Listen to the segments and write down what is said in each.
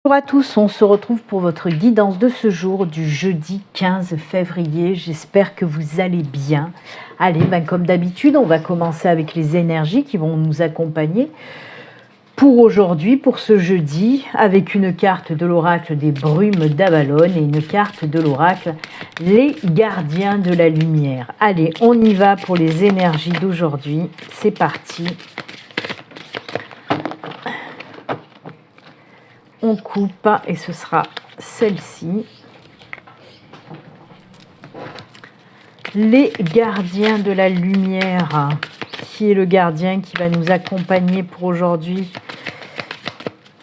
Bonjour à tous, on se retrouve pour votre guidance de ce jour du jeudi 15 février. J'espère que vous allez bien. Allez, comme d'habitude, on va commencer avec les énergies qui vont nous accompagner pour aujourd'hui, pour ce jeudi, avec une carte de l'oracle des brumes d'Avalon et une carte de l'oracle les gardiens de la lumière. Allez, on y va pour les énergies d'aujourd'hui. C'est parti. On coupe et ce sera celle-ci. Les gardiens de la lumière. Qui est le gardien qui va nous accompagner pour aujourd'hui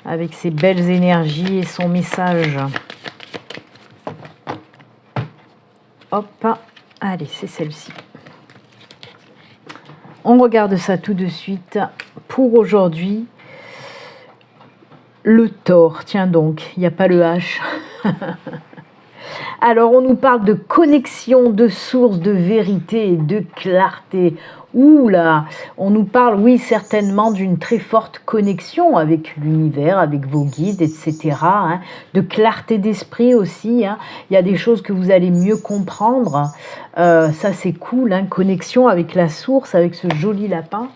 avec ses belles énergies et son message? Hop, allez, c'est celle-ci. On regarde ça tout de suite. Pour aujourd'hui, le taureau, tiens donc, il n'y a pas le H. Alors, on nous parle de connexion, de source, de vérité et de clarté. Ouh là, on nous parle, oui, certainement d'une très forte connexion avec l'univers, avec vos guides, etc. Hein, de clarté d'esprit aussi. Hein. Il y a des choses que vous allez mieux comprendre. Ça, c'est cool, hein, connexion avec la source, avec ce joli lapin.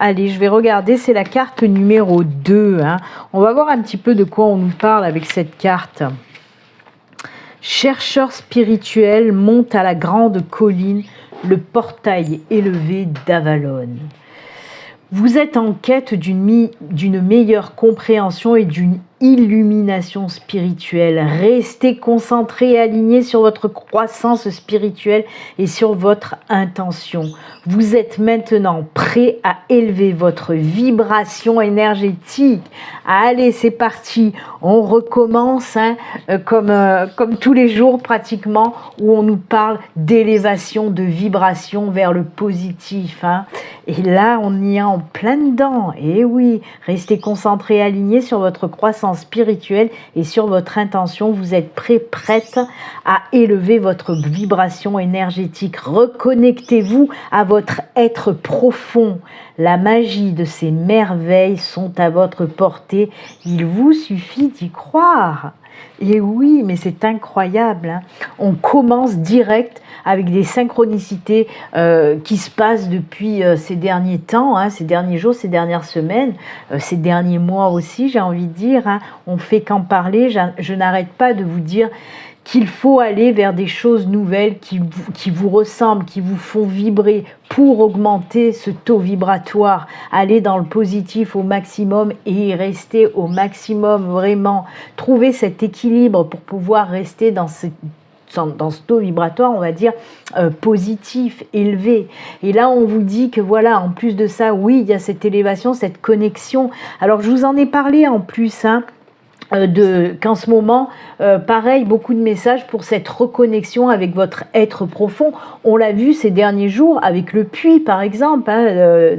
Allez, je vais regarder, c'est la carte numéro 2. Hein. On va voir un petit peu de quoi on nous parle avec cette carte. Chercheur spirituel monte à la grande colline, le portail élevé d'Avalon. Vous êtes en quête d'une meilleure compréhension et d'une illumination spirituelle. Restez concentré et aligné sur votre croissance spirituelle et sur votre intention. Vous êtes maintenant prêt à élever votre vibration énergétique. Allez, c'est parti. On recommence hein, comme tous les jours pratiquement où on nous parle d'élévation, de vibration vers le positif. Hein. Et là, on y est en plein dedans. Et oui, restez concentré et aligné sur votre croissance spirituelle et sur votre intention. Vous êtes prête à élever votre vibration énergétique. Reconnectez-vous à votre être profond. La magie de ces merveilles sont à votre portée. Il vous suffit d'y croire. Et oui, mais c'est incroyable. Hein. On commence direct avec des synchronicités qui se passent depuis ces derniers temps, hein, ces derniers jours, ces dernières semaines, ces derniers mois aussi, j'ai envie de dire. Hein. On fait qu'en parler. Je n'arrête pas de vous dire qu'il faut aller vers des choses nouvelles qui vous ressemblent, qui vous font vibrer pour augmenter ce taux vibratoire. Aller dans le positif au maximum et rester au maximum vraiment. Trouver cet équilibre pour pouvoir rester dans ce taux vibratoire, on va dire, positif, élevé. Et là, on vous dit que voilà, en plus de ça, oui, il y a cette élévation, cette connexion. Alors, je vous en ai parlé en plus, hein, qu'en ce moment, pareil, beaucoup de messages pour cette reconnexion avec votre être profond. On l'a vu ces derniers jours avec le puits, par exemple, hein,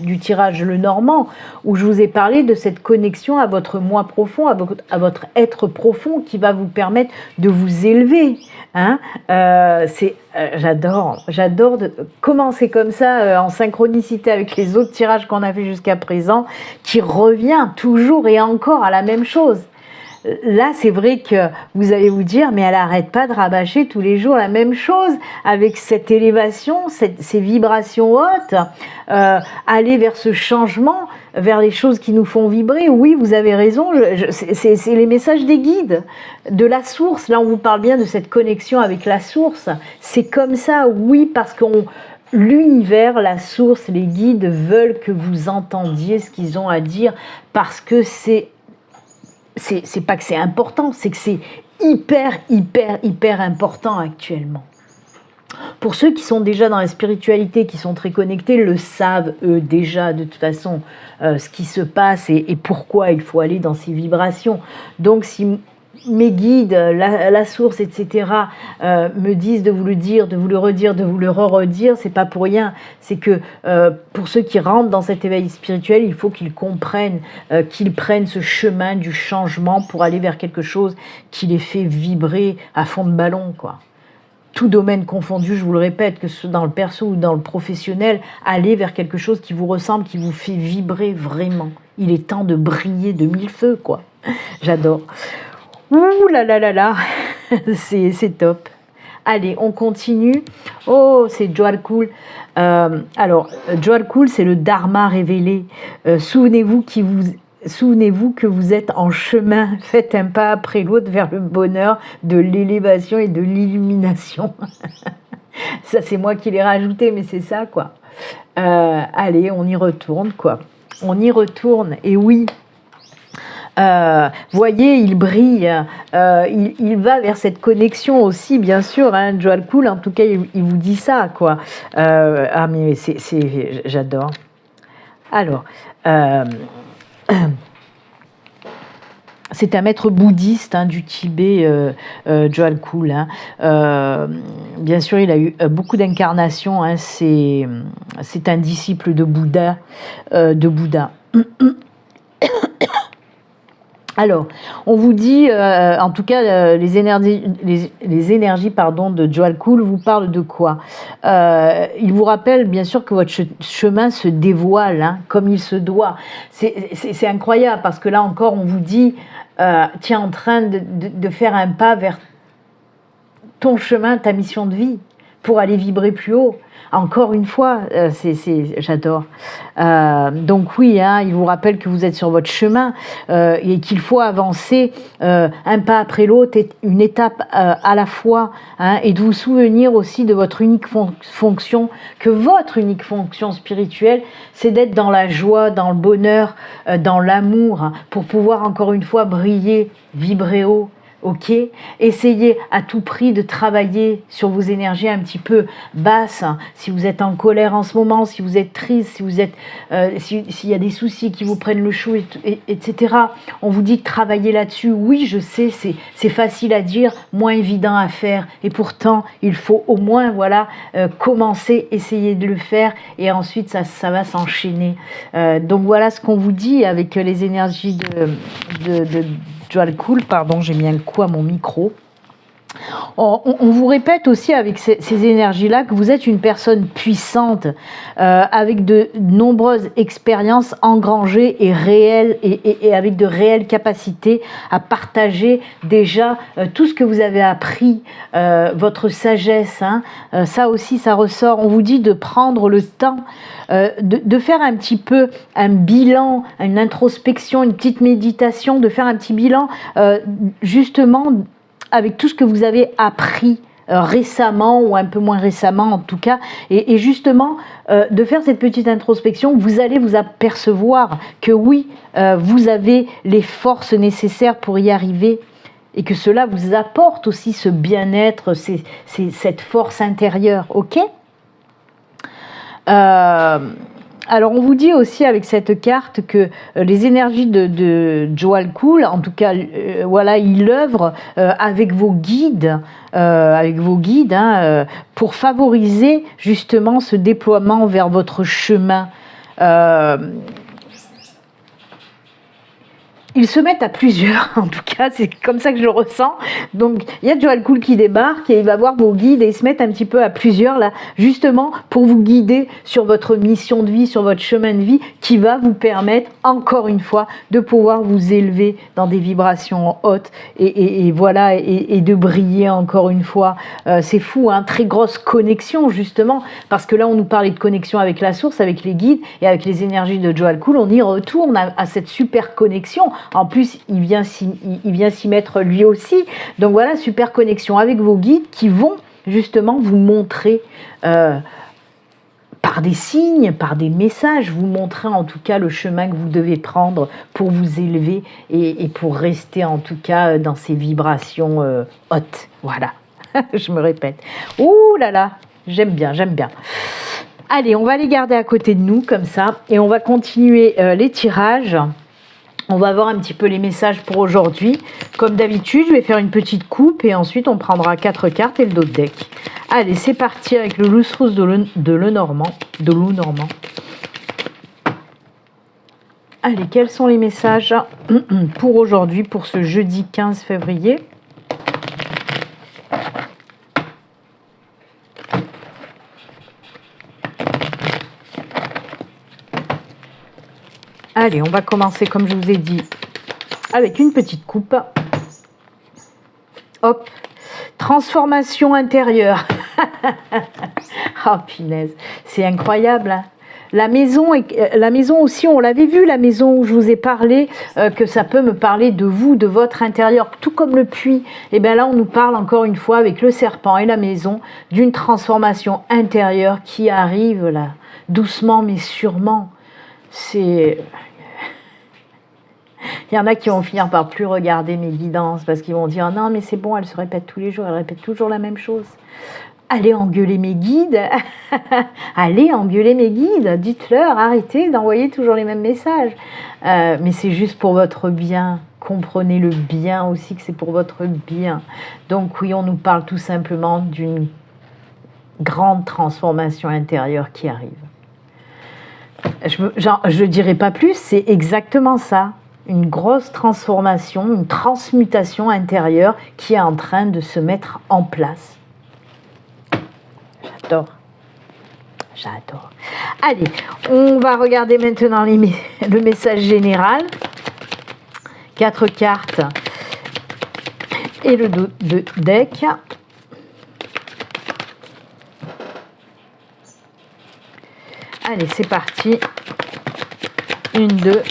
du tirage Le Normand, où je vous ai parlé de cette connexion à votre moi profond, à votre être profond qui va vous permettre de vous élever. Hein. J'adore de commencer comme ça en synchronicité avec les autres tirages qu'on a fait jusqu'à présent, qui revient toujours et encore à la même chose. Là, c'est vrai que vous allez vous dire, mais elle n'arrête pas de rabâcher tous les jours la même chose, avec cette élévation, ces vibrations hautes, aller vers ce changement, vers les choses qui nous font vibrer. Oui, vous avez raison, c'est les messages des guides, de la source. Là, on vous parle bien de cette connexion avec la source. C'est comme ça, oui, parce qu'on... L'univers, la source, les guides veulent que vous entendiez ce qu'ils ont à dire, parce que c'est pas que c'est important, c'est que c'est hyper important actuellement. Pour ceux qui sont déjà dans la spiritualité, qui sont très connectés, le savent eux déjà de toute façon ce qui se passe et pourquoi il faut aller dans ces vibrations. Donc si mes guides, la source, etc. Me disent de vous le dire, de vous le redire, de vous le redire, c'est pas pour rien. C'est que pour ceux qui rentrent dans cet éveil spirituel, il faut qu'ils comprennent, qu'ils prennent ce chemin du changement pour aller vers quelque chose qui les fait vibrer à fond de ballon, quoi. Tout domaine confondu, je vous le répète, que ce soit dans le perso ou dans le professionnel, allez vers quelque chose qui vous ressemble, qui vous fait vibrer vraiment. Il est temps de briller de mille feux, quoi. J'adore. Ouh là là là là, c'est top. Allez, on continue. Oh, c'est Joalkul. Alors, Joalkul, c'est le Dharma révélé. Souvenez-vous que vous êtes en chemin. Faites un pas après l'autre vers le bonheur de l'élévation et de l'illumination. Ça, c'est moi qui l'ai rajouté, mais c'est ça, quoi. Allez, on y retourne, quoi. On y retourne. Et oui, voyez, il brille, il va vers cette connexion aussi, bien sûr, hein, Joalkul, en tout cas, il vous dit ça, quoi. Ah, mais j'adore. Alors, c'est un maître bouddhiste, hein, du Tibet, Joalkul, hein. Bien sûr, il a eu beaucoup d'incarnations, hein, c'est un disciple de Bouddha. Alors, on vous dit, en tout cas, les énergies pardon, de Joalkul vous parlent de quoi? Il vous rappelle bien sûr que votre chemin se dévoile, hein, comme il se doit. C'est incroyable parce que là encore, on vous dit, tu es en train de faire un pas vers ton chemin, ta mission de vie, pour aller vibrer plus haut. Encore une fois, j'adore. Donc oui, hein, il vous rappelle que vous êtes sur votre chemin et qu'il faut avancer un pas après l'autre, une étape à la fois, hein, et de vous souvenir aussi de votre unique fonction, que votre unique fonction spirituelle, c'est d'être dans la joie, dans le bonheur, dans l'amour, hein, pour pouvoir encore une fois briller, vibrer haut. Ok, essayez à tout prix de travailler sur vos énergies un petit peu basses. Si vous êtes en colère en ce moment, si vous êtes triste, si vous êtes, s'il y a des soucis qui vous prennent le chou, etc. On vous dit de travailler là-dessus. Oui, je sais, c'est facile à dire, moins évident à faire. Et pourtant, il faut au moins, voilà, commencer, essayer de le faire, et ensuite ça va s'enchaîner. Donc voilà ce qu'on vous dit avec les énergies de Joalkul, pardon, j'ai mis un coup à mon micro. On vous répète aussi avec ces énergies-là que vous êtes une personne puissante, avec de nombreuses expériences engrangées et réelles, et avec de réelles capacités à partager déjà tout ce que vous avez appris, votre sagesse, hein, ça aussi ça ressort. On vous dit de prendre le temps de faire un petit peu un bilan, une introspection, une petite méditation, de faire un petit bilan justement avec tout ce que vous avez appris récemment ou un peu moins récemment en tout cas, et justement de faire cette petite introspection, vous allez vous apercevoir que oui, vous avez les forces nécessaires pour y arriver, et que cela vous apporte aussi ce bien-être, cette force intérieure, ok? Alors on vous dit aussi avec cette carte que les énergies de Joalkul, en tout cas, voilà, il œuvre avec vos guides, hein, pour favoriser justement ce déploiement vers votre chemin. Ils se mettent à plusieurs, en tout cas, c'est comme ça que je le ressens. Donc, il y a Joalkul qui débarque et il va voir vos guides et ils se mettent un petit peu à plusieurs, là, justement pour vous guider sur votre mission de vie, sur votre chemin de vie, qui va vous permettre, encore une fois, de pouvoir vous élever dans des vibrations hautes et voilà, et de briller encore une fois. C'est fou, hein, très grosse connexion, justement, parce que là, on nous parlait de connexion avec la source, avec les guides et avec les énergies de Joalkul. On y retourne à cette super connexion. En plus, il vient s'y mettre lui aussi. Donc voilà, super connexion avec vos guides qui vont justement vous montrer par des signes, par des messages, vous montrer en tout cas le chemin que vous devez prendre pour vous élever et pour rester en tout cas dans ces vibrations hautes. Voilà, je me répète. Ouh là là, j'aime bien, j'aime bien. Allez, on va les garder à côté de nous comme ça et on va continuer les tirages. On va voir un petit peu les messages pour aujourd'hui. Comme d'habitude, je vais faire une petite coupe et ensuite on prendra 4 cartes et le dos de deck. Allez, c'est parti avec le Lus-Rousse de Lenormand. Allez, quels sont les messages pour aujourd'hui, pour ce jeudi 15 février ? Allez, on va commencer, comme je vous ai dit, avec une petite coupe. Hop, transformation intérieure. Oh punaise, c'est incroyable, hein. La maison aussi, on l'avait vu, la maison où je vous ai parlé, que ça peut me parler de vous, de votre intérieur, tout comme le puits. Et bien là, on nous parle encore une fois avec le serpent et la maison d'une transformation intérieure qui arrive là, doucement mais sûrement. C'est... Il y en a qui vont finir par plus regarder mes guidances parce qu'ils vont dire non mais c'est bon, elle se répète tous les jours, elle répète toujours la même chose. Allez engueuler mes guides, allez engueuler mes guides, dites-leur, arrêtez d'envoyer toujours les mêmes messages. Mais c'est juste pour votre bien, comprenez le bien aussi que c'est pour votre bien. Donc oui, on nous parle tout simplement d'une grande transformation intérieure qui arrive. Je ne dirai pas plus, c'est exactement ça. Une grosse transformation, une transmutation intérieure qui est en train de se mettre en place. J'adore. Allez, on va regarder maintenant le message général. 4 cartes et le deck. Allez, c'est parti. 1, 2.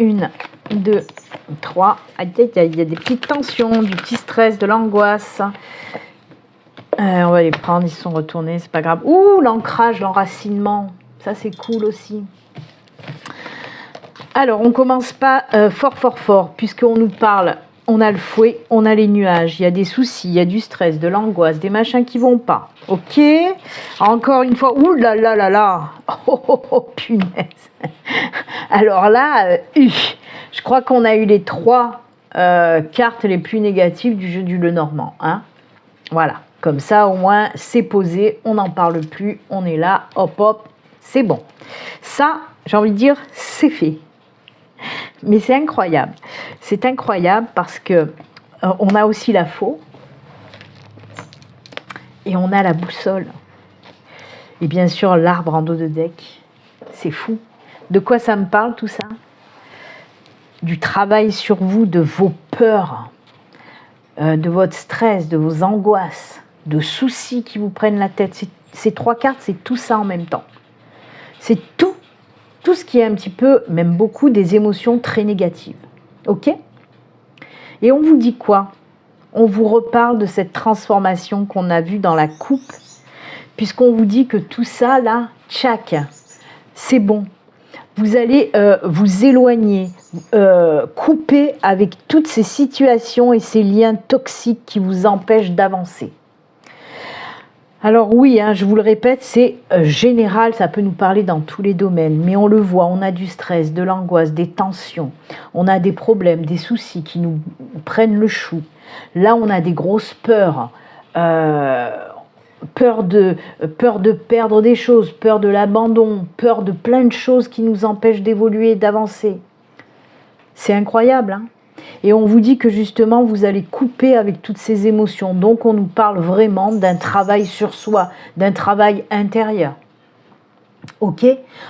1, 2, 3. Aïe, aïe, aïe, il y a des petites tensions, du petit stress, de l'angoisse. On va les prendre, ils sont retournés, c'est pas grave. Ouh, l'ancrage, l'enracinement, ça c'est cool aussi. Alors, on commence pas fort, puisqu'on nous parle, on a le fouet, on a les nuages, il y a des soucis, il y a du stress, de l'angoisse, des machins qui vont pas. Ok, encore une fois, ouh là là là là, oh punaise. Alors là, je crois qu'on a eu les 3 cartes les plus négatives du jeu du Lenormand, hein. Voilà. Comme ça, au moins, c'est posé, on n'en parle plus, on est là, hop, c'est bon. Ça, j'ai envie de dire, c'est fait. Mais c'est incroyable. C'est incroyable parce que on a aussi la faux et on a la boussole. Et bien sûr, l'arbre en dos de deck. C'est fou. De quoi ça me parle, tout ça? Du travail sur vous, de vos peurs, de votre stress, de vos angoisses, de soucis qui vous prennent la tête. Ces 3 cartes, c'est tout ça en même temps. C'est tout ce qui est un petit peu, même beaucoup, des émotions très négatives. Ok? Et on vous dit quoi? On vous reparle de cette transformation qu'on a vue dans la coupe, puisqu'on vous dit que tout ça, là, tchac, c'est bon. Vous allez vous éloigner, couper avec toutes ces situations et ces liens toxiques qui vous empêchent d'avancer. Alors oui, hein, je vous le répète, c'est général, ça peut nous parler dans tous les domaines, mais on le voit, on a du stress, de l'angoisse, des tensions, on a des problèmes, des soucis qui nous prennent le chou. Là, on a des grosses peurs, peur de perdre des choses, peur de l'abandon, peur de plein de choses qui nous empêchent d'évoluer, d'avancer. C'est incroyable, hein? Et on vous dit que justement, vous allez couper avec toutes ces émotions. Donc, on nous parle vraiment d'un travail sur soi, d'un travail intérieur. Ok?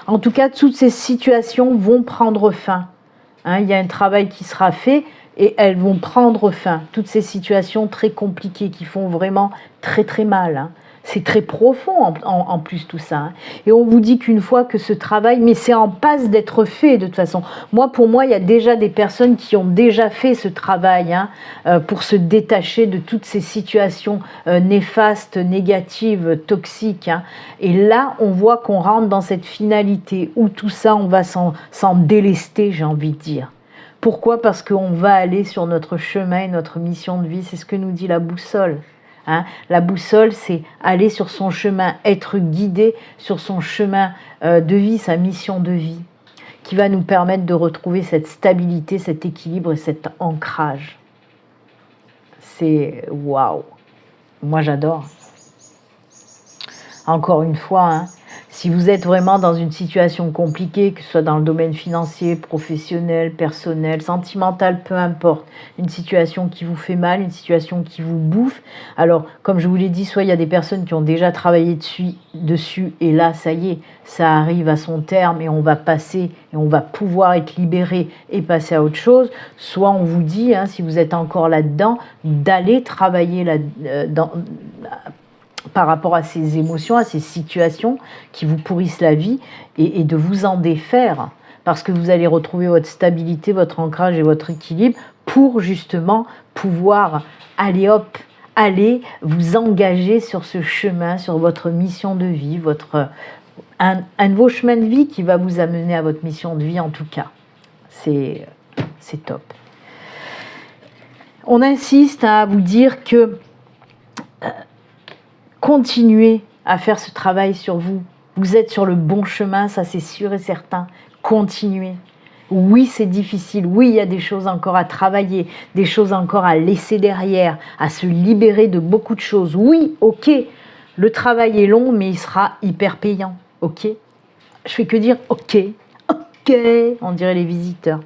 En tout cas, toutes ces situations vont prendre fin. Hein, il y a un travail qui sera fait et elles vont prendre fin. Toutes ces situations très compliquées qui font vraiment très très mal. Hein. C'est très profond en plus tout ça. Hein. Et on vous dit qu'une fois que ce travail, mais c'est en passe d'être fait de toute façon. Pour moi, il y a déjà des personnes qui ont déjà fait ce travail pour se détacher de toutes ces situations néfastes, négatives, toxiques. Hein. Et là, on voit qu'on rentre dans cette finalité où tout ça, on va s'en délester, j'ai envie de dire. Pourquoi? Parce qu'on va aller sur notre chemin, notre mission de vie. C'est ce que nous dit la boussole. Hein, la boussole, c'est aller sur son chemin, être guidé sur son chemin de vie, sa mission de vie, qui va nous permettre de retrouver cette stabilité, cet équilibre et cet ancrage. C'est waouh! Moi, j'adore. Encore une fois, hein, Si vous êtes vraiment dans une situation compliquée, que ce soit dans le domaine financier, professionnel, personnel, sentimental, peu importe, une situation qui vous fait mal, une situation qui vous bouffe, alors comme je vous l'ai dit, soit il y a des personnes qui ont déjà travaillé dessus et là, ça y est, ça arrive à son terme et on va passer et on va pouvoir être libéré et passer à autre chose, soit on vous dit, hein, si vous êtes encore là-dedans, d'aller travailler par rapport à ces émotions, à ces situations qui vous pourrissent la vie et de vous en défaire parce que vous allez retrouver votre stabilité, votre ancrage et votre équilibre pour justement pouvoir aller vous engager sur ce chemin, sur votre mission de vie, un de vos chemins de vie qui va vous amener à votre mission de vie en tout cas. C'est top. On insiste à vous dire que continuez à faire ce travail sur vous. Vous êtes sur le bon chemin, ça c'est sûr et certain. Continuez. Oui, c'est difficile. Oui, il y a des choses encore à travailler, des choses encore à laisser derrière, à se libérer de beaucoup de choses. Oui, ok, le travail est long, mais il sera hyper payant. Ok? Je fais que dire ok, ok, on dirait les visiteurs.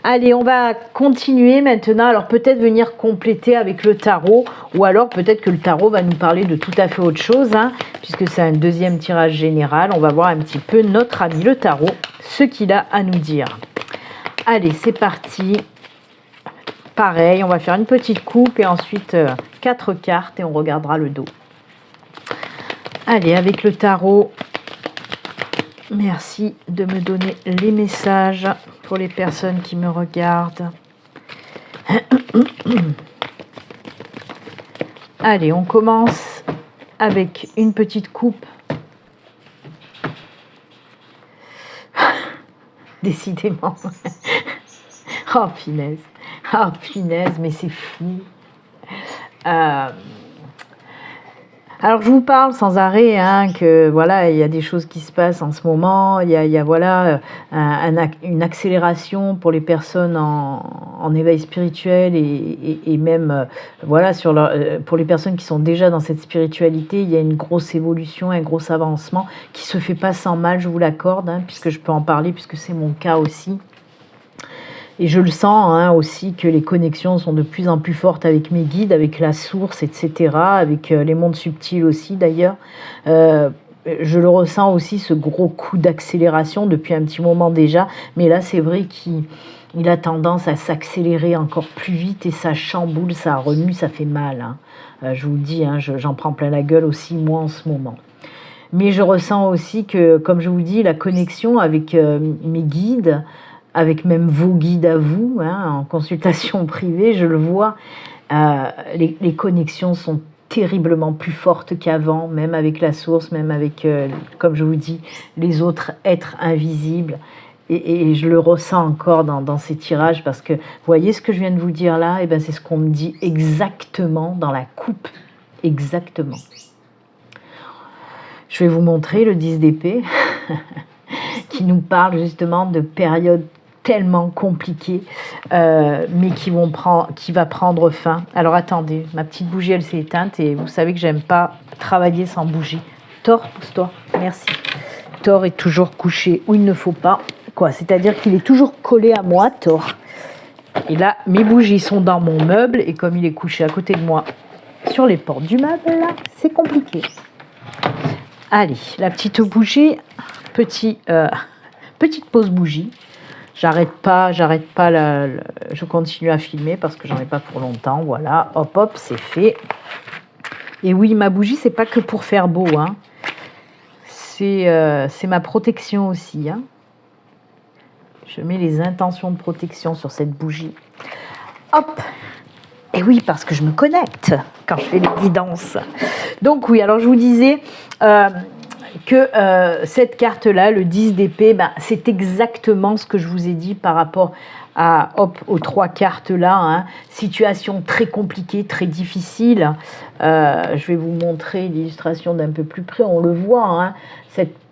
Allez, on va continuer maintenant. Alors peut-être venir compléter avec le tarot, ou alors peut-être que le tarot va nous parler de tout à fait autre chose, hein, puisque c'est un deuxième tirage général. On va voir un petit peu notre ami le tarot, ce qu'il a à nous dire. Allez, c'est parti. Pareil, on va faire une petite coupe et ensuite 4 cartes et on regardera le dos. Allez, avec le tarot, merci de me donner les messages pour les personnes qui me regardent. Allez, on commence avec une petite coupe. Décidément. Oh punaise. Oh punaise, mais c'est fou. Alors je vous parle sans arrêt hein, que voilà, il y a des choses qui se passent en ce moment, il y a voilà une accélération pour les personnes en éveil spirituel et même voilà pour les personnes qui sont déjà dans cette spiritualité, il y a une grosse évolution, un gros avancement qui se fait pas sans mal, je vous l'accorde, hein, puisque je peux en parler puisque c'est mon cas aussi. Et je le sens hein, aussi que les connexions sont de plus en plus fortes avec mes guides, avec la source, etc., avec les mondes subtils aussi d'ailleurs. Je le ressens aussi, ce gros coup d'accélération depuis un petit moment déjà. Mais là, c'est vrai qu'il a tendance à s'accélérer encore plus vite et ça chamboule, ça remue, ça fait mal. Hein. Je vous le dis, hein, j'en prends plein la gueule aussi moi en ce moment. Mais je ressens aussi que, comme je vous dis, la connexion avec mes guides, avec même vos guides à vous, hein, en consultation privée, je le vois, les connexions sont terriblement plus fortes qu'avant, même avec la source, même avec, comme je vous dis, les autres êtres invisibles. Et je le ressens encore dans ces tirages, parce que, vous voyez ce que je viens de vous dire là, et ben c'est ce qu'on me dit exactement dans la coupe. Exactement. Je vais vous montrer le 10 d'épée, qui nous parle justement de périodes tellement compliqué, mais qui va prendre fin. Alors attendez, ma petite bougie elle s'est éteinte et vous savez que j'aime pas travailler sans bougie. Thor, pousse-toi, merci. Thor est toujours couché où il ne faut pas, quoi. C'est-à-dire qu'il est toujours collé à moi, Thor. Et là, mes bougies sont dans mon meuble et comme il est couché à côté de moi sur les portes du meuble, là, c'est compliqué. Allez, la petite bougie, petite pause bougie. J'arrête pas, je continue à filmer parce que j'en ai pas pour longtemps, voilà, hop hop, c'est fait. Et oui, ma bougie, c'est pas que pour faire beau, hein. C'est ma protection aussi, hein. Je mets les intentions de protection sur cette bougie. Hop. Et oui, parce que je me connecte quand je fais les guidances. Donc oui, alors je vous disais que cette carte-là, le 10 d'épée, ben, c'est exactement ce que je vous ai dit par rapport aux 3 cartes-là. Hein. Situation très compliquée, très difficile. Je vais vous montrer l'illustration d'un peu plus près. On le voit, hein,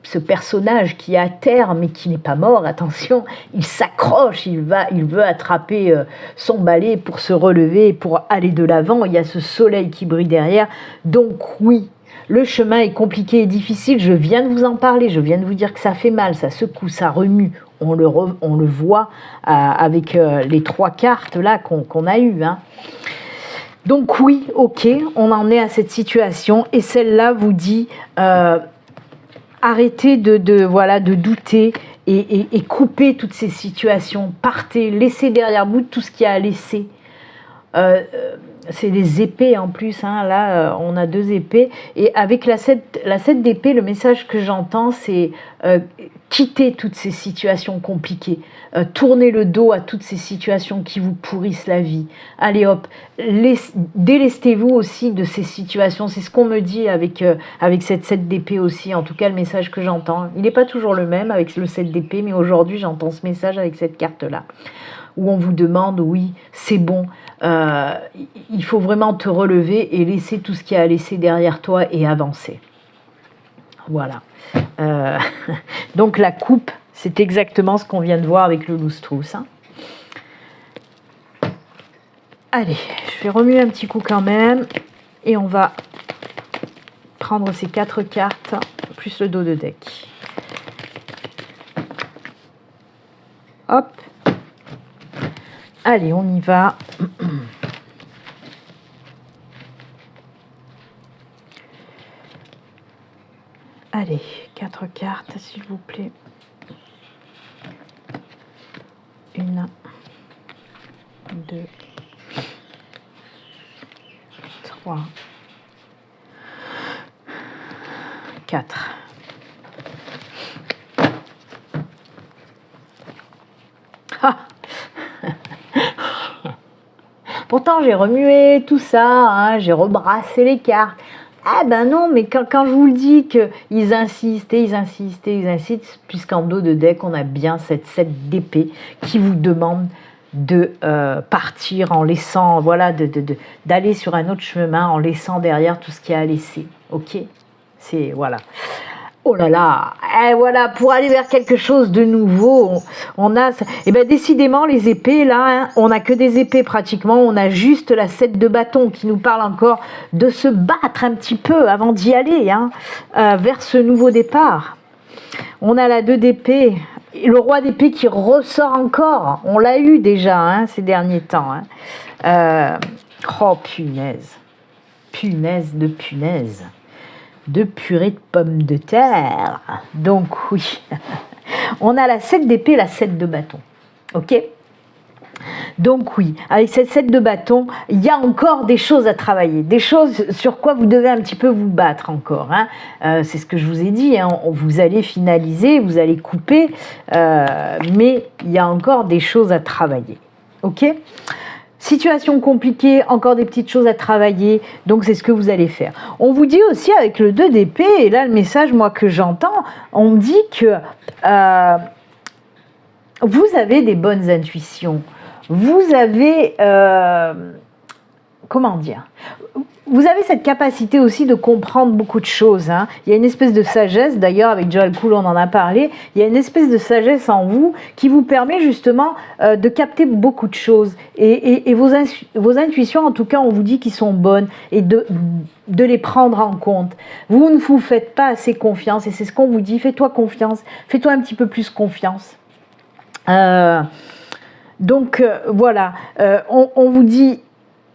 ce personnage qui est à terre, mais qui n'est pas mort, attention, il s'accroche, il veut attraper son balai pour se relever, pour aller de l'avant. Il y a ce soleil qui brille derrière. Donc oui, Le chemin est compliqué et difficile, je viens de vous en parler, je viens de vous dire que ça fait mal, ça secoue, ça remue. On le voit avec les 3 cartes là qu'on a eues. Hein. Donc oui, ok, on en est à cette situation et celle-là vous dit arrêtez de douter et coupez toutes ces situations, partez, laissez derrière vous tout ce qu'il y a à laisser. C'est des épées en plus, hein. Là on a 2 épées et avec la 7 d'épée, le message que j'entends c'est quitter toutes ces situations compliquées, tournez le dos à toutes ces situations qui vous pourrissent la vie, allez hop, délestez-vous aussi de ces situations, c'est ce qu'on me dit avec cette 7 d'épée aussi, en tout cas le message que j'entends, il n'est pas toujours le même avec le 7 d'épée, mais aujourd'hui j'entends ce message avec cette carte là, où on vous demande, oui, c'est bon, il faut vraiment te relever et laisser tout ce qu'il y a à laisser derrière toi et avancer. Voilà. Donc la coupe, c'est exactement ce qu'on vient de voir avec le lousse-trousse. Hein. Allez, je vais remuer un petit coup quand même et on va prendre ces 4 cartes plus le dos de deck. Hop. Allez, on y va. Allez, 4 cartes, s'il vous plaît. 1, 2, 3, 4. Ah. Pourtant, j'ai remué tout ça, hein, j'ai rebrassé les cartes. Ah ben non, mais quand je vous le dis qu'ils insistent et ils insistent et ils insistent, puisqu'en dos de deck, on a bien cette 7 d'épée qui vous demande de partir en laissant, voilà, d'aller sur un autre chemin en laissant derrière tout ce qu'il y a à laisser. Ok, c'est, voilà. Oh là là, et voilà, pour aller vers quelque chose de nouveau, on a, et ben décidément les épées là, hein, on n'a que des épées pratiquement, on a juste la 7 de bâton qui nous parle encore de se battre un petit peu avant d'y aller, hein, vers ce nouveau départ. On a la 2 d'épée, le roi d'épée qui ressort encore, on l'a eu déjà hein, ces derniers temps. Hein. Oh punaise, punaise de punaise. De purée de pommes de terre. Donc oui, on a la 7 d'épée, la 7 de bâton. Ok ? Donc oui, avec cette 7 de bâton, il y a encore des choses à travailler, des choses sur quoi vous devez un petit peu vous battre encore. Hein. C'est ce que je vous ai dit, hein. Vous allez finaliser, vous allez couper, mais il y a encore des choses à travailler. Ok ? Situation compliquée, encore des petites choses à travailler, donc c'est ce que vous allez faire. On vous dit aussi avec le 2 d'épée, et là le message moi que j'entends, on me dit que vous avez des bonnes intuitions, vous avez, comment dire, vous avez cette capacité aussi de comprendre beaucoup de choses. Hein. Il y a une espèce de sagesse, d'ailleurs avec Joel Cool on en a parlé, il y a une espèce de sagesse en vous qui vous permet justement de capter beaucoup de choses. Et vos intuitions, en tout cas, on vous dit qu'ils sont bonnes et de les prendre en compte. Vous ne vous faites pas assez confiance et c'est ce qu'on vous dit, fais-toi confiance, fais-toi un petit peu plus confiance. Donc voilà, on vous dit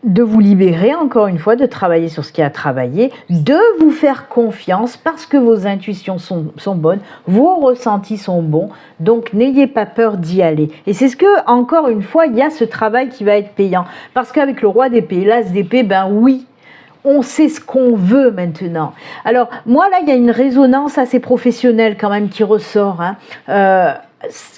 de vous libérer, encore une fois, de travailler sur ce qu'il y a à travailler, de vous faire confiance parce que vos intuitions sont bonnes, vos ressentis sont bons, donc n'ayez pas peur d'y aller. Et c'est ce que, encore une fois, il y a ce travail qui va être payant. Parce qu'avec le roi d'épée, l'as d'épée, ben oui, on sait ce qu'on veut maintenant. Alors, moi, là, il y a une résonance assez professionnelle quand même qui ressort. Hein.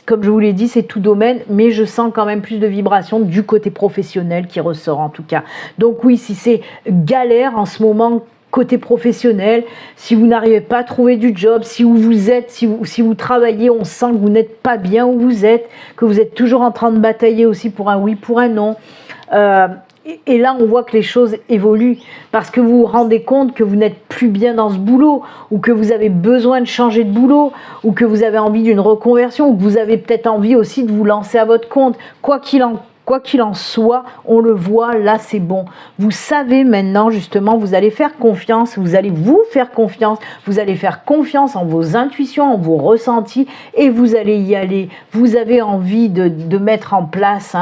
Comme je vous l'ai dit, c'est tout domaine, mais je sens quand même plus de vibrations du côté professionnel qui ressort en tout cas. Donc oui, si c'est galère en ce moment côté professionnel, si vous n'arrivez pas à trouver du job, si où vous êtes, si vous travaillez, on sent que vous n'êtes pas bien où vous êtes, que vous êtes toujours en train de batailler aussi pour un oui, pour un non. Et là, on voit que les choses évoluent parce que vous vous rendez compte que vous n'êtes plus bien dans ce boulot ou que vous avez besoin de changer de boulot ou que vous avez envie d'une reconversion ou que vous avez peut-être envie aussi de vous lancer à votre compte. Quoi qu'il en Quoi qu'il en soit, on le voit, là c'est bon. Vous savez maintenant justement, vous allez faire confiance, vous allez vous faire confiance, vous allez faire confiance en vos intuitions, en vos ressentis et vous allez y aller. Vous avez envie de mettre en place,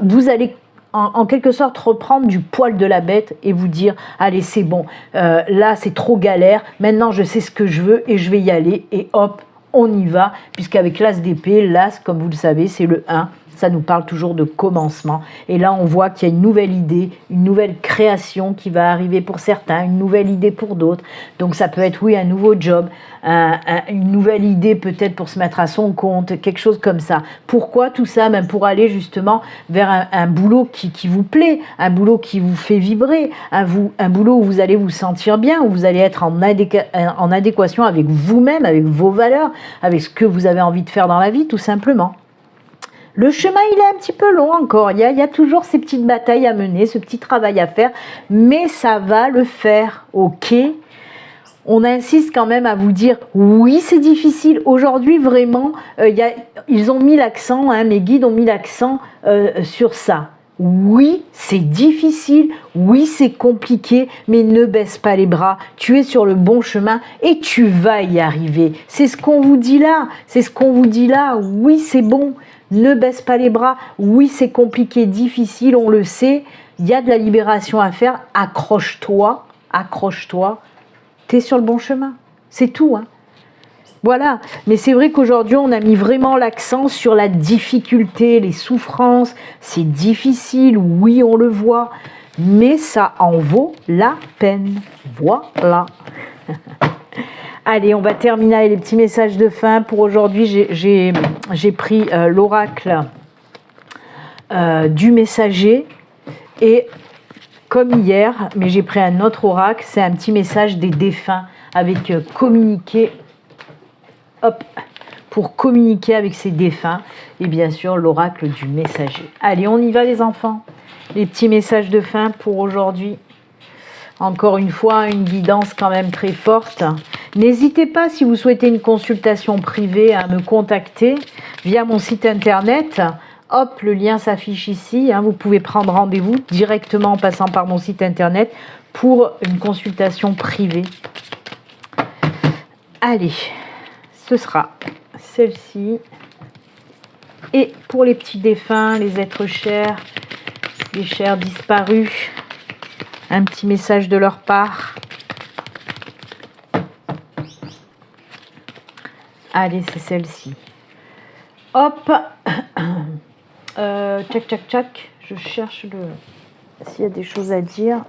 vous allez en quelque sorte reprendre du poil de la bête et vous dire allez c'est bon, là c'est trop galère, maintenant je sais ce que je veux et je vais y aller et hop, on y va, puisqu'avec l'as d'épée, l'as comme vous le savez c'est le 1, ça nous parle toujours de commencement et là on voit qu'il y a une nouvelle idée, une nouvelle création qui va arriver pour certains, une nouvelle idée pour d'autres, donc ça peut être oui un nouveau job, une nouvelle idée peut-être pour se mettre à son compte, quelque chose comme ça. Pourquoi tout ça? Même pour aller justement vers un boulot qui vous plaît, un boulot qui vous fait vibrer, un boulot où vous allez vous sentir bien, où vous allez être en adéquation avec vous-même, avec vos valeurs, avec ce que vous avez envie de faire dans la vie tout simplement. Le chemin, il est un petit peu long encore, il y a toujours ces petites batailles à mener, ce petit travail à faire, mais ça va le faire, ok? On insiste quand même à vous dire, oui, c'est difficile. Aujourd'hui, vraiment, ils ont mis l'accent, mes guides ont mis l'accent sur ça. Oui, c'est difficile, oui, c'est compliqué, mais ne baisse pas les bras. Tu es sur le bon chemin et tu vas y arriver. C'est ce qu'on vous dit là, c'est ce qu'on vous dit là. Oui, c'est bon. Ne baisse pas les bras, oui c'est compliqué, difficile, on le sait, il y a de la libération à faire, accroche-toi, tu es sur le bon chemin, c'est tout. Voilà, mais c'est vrai qu'aujourd'hui on a mis vraiment l'accent sur la difficulté, les souffrances, c'est difficile, oui on le voit, mais ça en vaut la peine, voilà. Allez, on va terminer avec les petits messages de fin. Pour aujourd'hui, j'ai pris l'oracle du messager et comme hier, mais j'ai pris un autre oracle, c'est un petit message des défunts avec communiquer, hop, pour communiquer avec ces défunts et bien sûr l'oracle du messager. Allez, on y va les enfants. Les petits messages de fin pour aujourd'hui. Encore une fois, une guidance quand même très forte. N'hésitez pas, si vous souhaitez une consultation privée, à me contacter via mon site internet. Hop, le lien s'affiche ici. Vous pouvez prendre rendez-vous directement en passant par mon site internet pour une consultation privée. Allez, ce sera celle-ci. Et pour les petits défunts, les êtres chers, les chers disparus, un petit message de leur part. Allez, c'est celle-ci. Hop. Tchac, tchac, tchac. Je cherche s'il y a des choses à dire.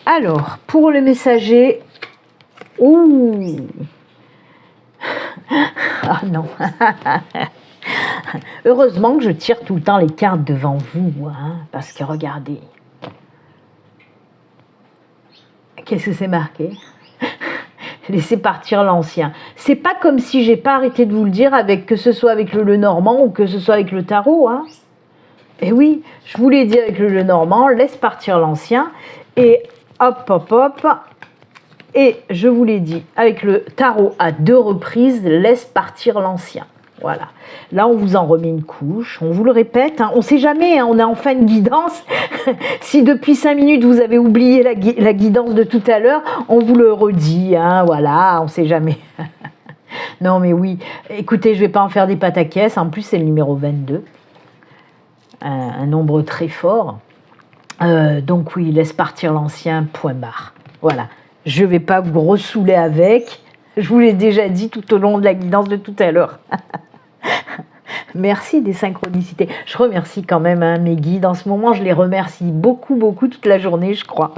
Alors, pour le messager. Ouh. Ah non. Heureusement que je tire tout le temps les cartes devant vous. Parce que regardez. Qu'est-ce que c'est marqué? Laissez partir l'ancien. C'est pas comme si j'ai pas arrêté de vous le dire, avec que ce soit avec le Lenormand ou que ce soit avec le tarot. Et oui, je vous l'ai dit avec le Lenormand, laisse partir l'ancien. Et hop, hop, hop. Et je vous l'ai dit avec le tarot à 2 reprises, laisse partir l'ancien. Voilà. Là, on vous en remet une couche. On vous le répète. On ne sait jamais. On a enfin une guidance. Si depuis 5 minutes, vous avez oublié la guidance de tout à l'heure, on vous le redit. Voilà, on ne sait jamais. Non, mais oui. Écoutez, je ne vais pas en faire des pataquès. En plus, c'est le numéro 22. Un nombre très fort. Donc oui, laisse partir l'ancien, point barre. Voilà. Je ne vais pas vous ressouler avec. Je vous l'ai déjà dit tout au long de la guidance de tout à l'heure. Merci des synchronicités. Je remercie quand même mes guides. En ce moment, je les remercie beaucoup, beaucoup toute la journée, je crois.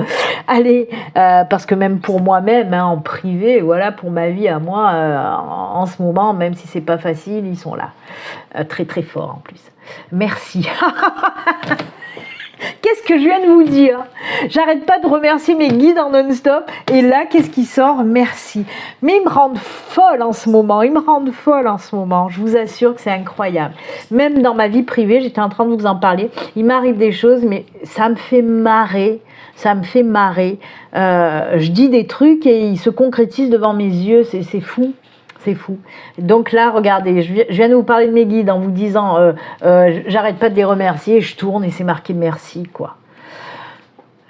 Allez, parce que même pour moi-même, en privé, voilà, pour ma vie à moi, en ce moment, même si c'est pas facile, ils sont là. Très, très fort en plus. Merci. Qu'est-ce que je viens de vous dire? J'arrête pas de remercier mes guides en non-stop. Et là, qu'est-ce qui sort? Merci. Mais ils me rendent folle en ce moment. Je vous assure que c'est incroyable. Même dans ma vie privée, j'étais en train de vous en parler. Il m'arrive des choses, mais ça me fait marrer. Je dis des trucs et ils se concrétisent devant mes yeux. C'est fou. C'est fou. Donc là, regardez, je viens de vous parler de mes guides en vous disant, j'arrête pas de les remercier, je tourne et c'est marqué merci, quoi.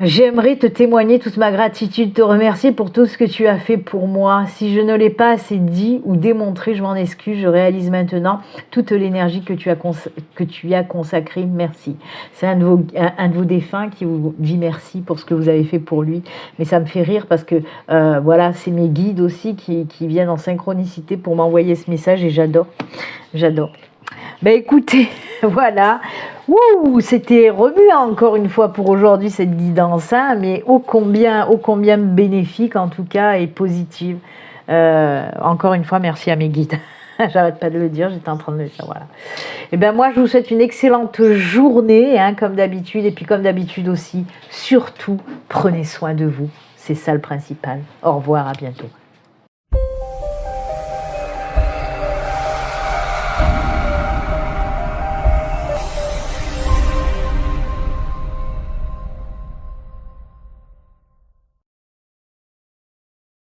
J'aimerais te témoigner toute ma gratitude, te remercier pour tout ce que tu as fait pour moi. Si je ne l'ai pas assez dit ou démontré, je m'en excuse. Je réalise maintenant toute l'énergie que tu as consacrée. Merci. C'est un de vos défunts qui vous dit merci pour ce que vous avez fait pour lui. Mais ça me fait rire parce que voilà, c'est mes guides aussi qui viennent en synchronicité pour m'envoyer ce message et j'adore. J'adore. Ben écoutez, voilà. Ouh, c'était remuant encore une fois pour aujourd'hui cette guidance, hein, mais ô combien bénéfique en tout cas et positive. Encore une fois, merci à mes guides. J'arrête pas de le dire, j'étais en train de le dire, voilà. Et ben moi, je vous souhaite une excellente journée, hein, comme d'habitude, et puis comme d'habitude aussi, surtout, prenez soin de vous. C'est ça le principal. Au revoir, à bientôt.